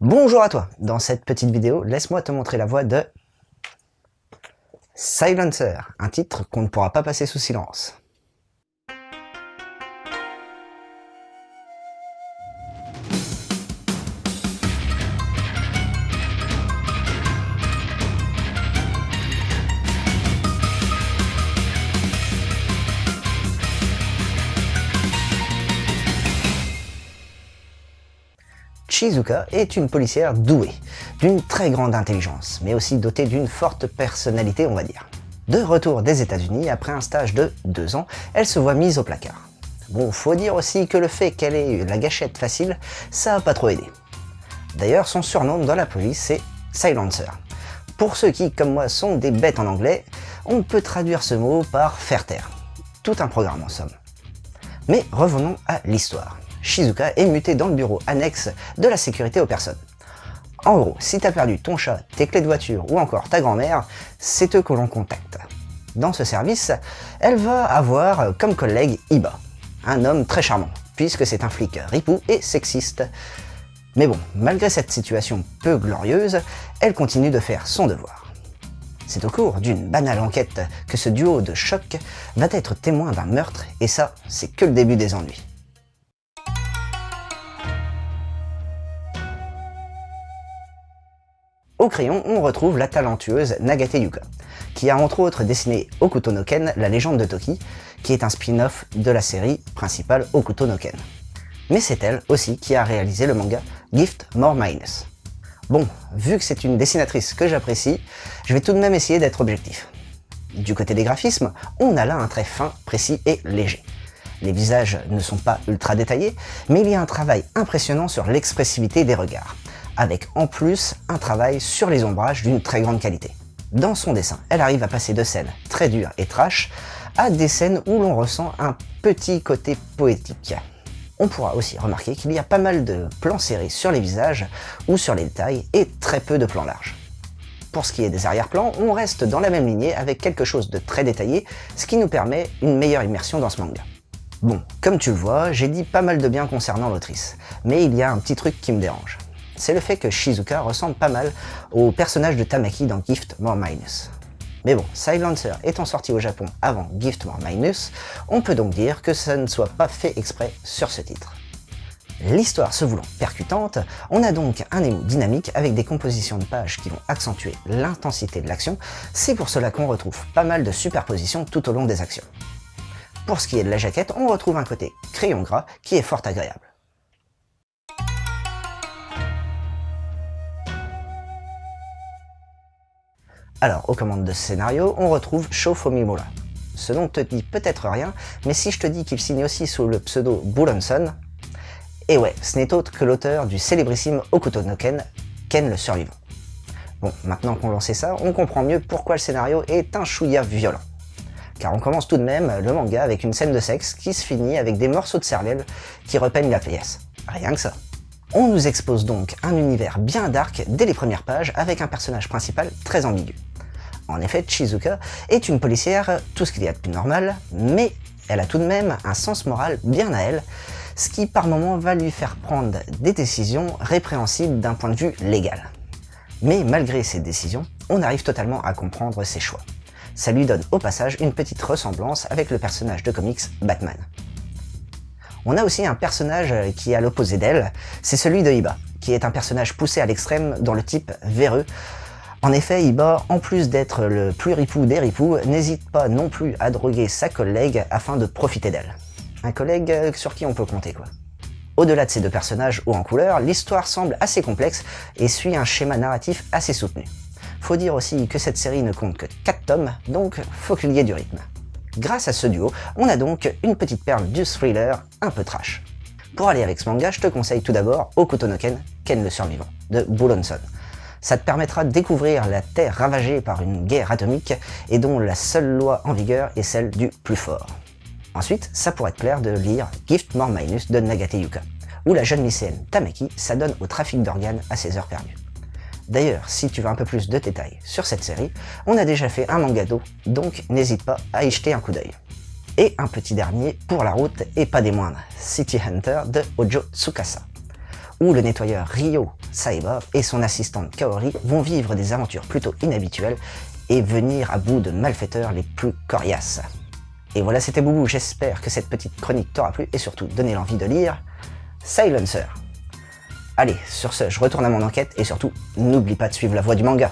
Bonjour à toi. Dans cette petite vidéo, laisse-moi te montrer la voix de Silencer, un titre qu'on ne pourra pas passer sous silence. Shizuka est une policière douée, d'une très grande intelligence, mais aussi dotée d'une forte personnalité, on va dire. De retour des États-Unis, après un stage de 2 ans, elle se voit mise au placard. Bon, faut dire aussi que le fait qu'elle ait eu la gâchette facile, ça a pas trop aidé. D'ailleurs, son surnom dans la police, c'est Silencer. Pour ceux qui, comme moi, sont des bêtes en anglais, on peut traduire ce mot par faire taire. Tout un programme en somme. Mais revenons à l'histoire. Shizuka est mutée dans le bureau annexe de la sécurité aux personnes. En gros, si t'as perdu ton chat, tes clés de voiture ou encore ta grand-mère, c'est eux que l'on contacte. Dans ce service, elle va avoir comme collègue Iba, un homme très charmant, puisque c'est un flic ripou et sexiste. Mais bon, malgré cette situation peu glorieuse, elle continue de faire son devoir. C'est au cours d'une banale enquête que ce duo de choc va être témoin d'un meurtre, et ça, c'est que le début des ennuis. Au crayon, on retrouve la talentueuse Nagate Yuka, qui a entre autres dessiné Hokuto no Ken, la légende de Toki, qui est un spin-off de la série principale Hokuto no Ken. Mais c'est elle aussi qui a réalisé le manga Gift More Minus. Bon, vu que c'est une dessinatrice que j'apprécie, je vais tout de même essayer d'être objectif. Du côté des graphismes, on a là un trait fin, précis et léger. Les visages ne sont pas ultra détaillés, mais il y a un travail impressionnant sur l'expressivité des regards, avec en plus un travail sur les ombrages d'une très grande qualité. Dans son dessin, elle arrive à passer de scènes très dures et trash à des scènes où l'on ressent un petit côté poétique. On pourra aussi remarquer qu'il y a pas mal de plans serrés sur les visages ou sur les détails et très peu de plans larges. Pour ce qui est des arrière-plans, on reste dans la même lignée avec quelque chose de très détaillé, ce qui nous permet une meilleure immersion dans ce manga. Bon, comme tu le vois, j'ai dit pas mal de bien concernant l'autrice, mais il y a un petit truc qui me dérange. C'est le fait que Shizuka ressemble pas mal au personnage de Tamaki dans Gift More Minus. Mais bon, Silencer étant sorti au Japon avant Gift More Minus, on peut donc dire que ça ne soit pas fait exprès sur ce titre. L'histoire se voulant percutante, on a donc un émou dynamique avec des compositions de pages qui vont accentuer l'intensité de l'action, c'est pour cela qu'on retrouve pas mal de superpositions tout au long des actions. Pour ce qui est de la jaquette, on retrouve un côté crayon gras qui est fort agréable. Alors, aux commandes de ce scénario, on retrouve Sho Fumimura. Ce nom te dit peut-être rien, mais si je te dis qu'il signe aussi sous le pseudo Buronson, et ouais, ce n'est autre que l'auteur du célébrissime Hokuto no Ken, Ken le survivant. Bon, maintenant qu'on l'on sait ça, on comprend mieux pourquoi le scénario est un chouïa violent. Car on commence tout de même le manga avec une scène de sexe qui se finit avec des morceaux de cervelle qui repeignent la pièce. Rien que ça. On nous expose donc un univers bien dark dès les premières pages avec un personnage principal très ambigu. En effet, Shizuka est une policière, tout ce qu'il y a de plus normal, mais elle a tout de même un sens moral bien à elle, ce qui par moments va lui faire prendre des décisions répréhensibles d'un point de vue légal. Mais malgré ces décisions, on arrive totalement à comprendre ses choix. Ça lui donne au passage une petite ressemblance avec le personnage de comics Batman. On a aussi un personnage qui est à l'opposé d'elle, c'est celui de Iba, qui est un personnage poussé à l'extrême dans le type véreux. En effet, Iba, en plus d'être le plus ripou des ripoux, n'hésite pas non plus à droguer sa collègue afin de profiter d'elle. Un collègue sur qui on peut compter quoi. Au-delà de ces deux personnages hauts en couleur, l'histoire semble assez complexe et suit un schéma narratif assez soutenu. Faut dire aussi que cette série ne compte que 4 tomes, donc faut qu'il y ait du rythme. Grâce à ce duo, on a donc une petite perle du thriller un peu trash. Pour aller avec ce manga, je te conseille tout d'abord Hokuto no Ken, Ken le survivant, de Buronson. Ça te permettra de découvrir la Terre ravagée par une guerre atomique et dont la seule loi en vigueur est celle du plus fort. Ensuite, ça pourrait te plaire de lire Gift More Minus de Nagate Yuka, où la jeune lycéenne Tamaki s'adonne au trafic d'organes à ses heures perdues. D'ailleurs, si tu veux un peu plus de détails sur cette série, on a déjà fait un mangado, donc n'hésite pas à y jeter un coup d'œil. Et un petit dernier pour la route et pas des moindres, City Hunter de Hojo Tsukasa. où le nettoyeur Ryo Saeba et son assistante Kaori vont vivre des aventures plutôt inhabituelles et venir à bout de malfaiteurs les plus coriaces. Et voilà, c'était Boubou, j'espère que cette petite chronique t'aura plu et surtout donné l'envie de lire Silencer. Allez, sur ce, je retourne à mon enquête et surtout, n'oublie pas de suivre la voie du manga.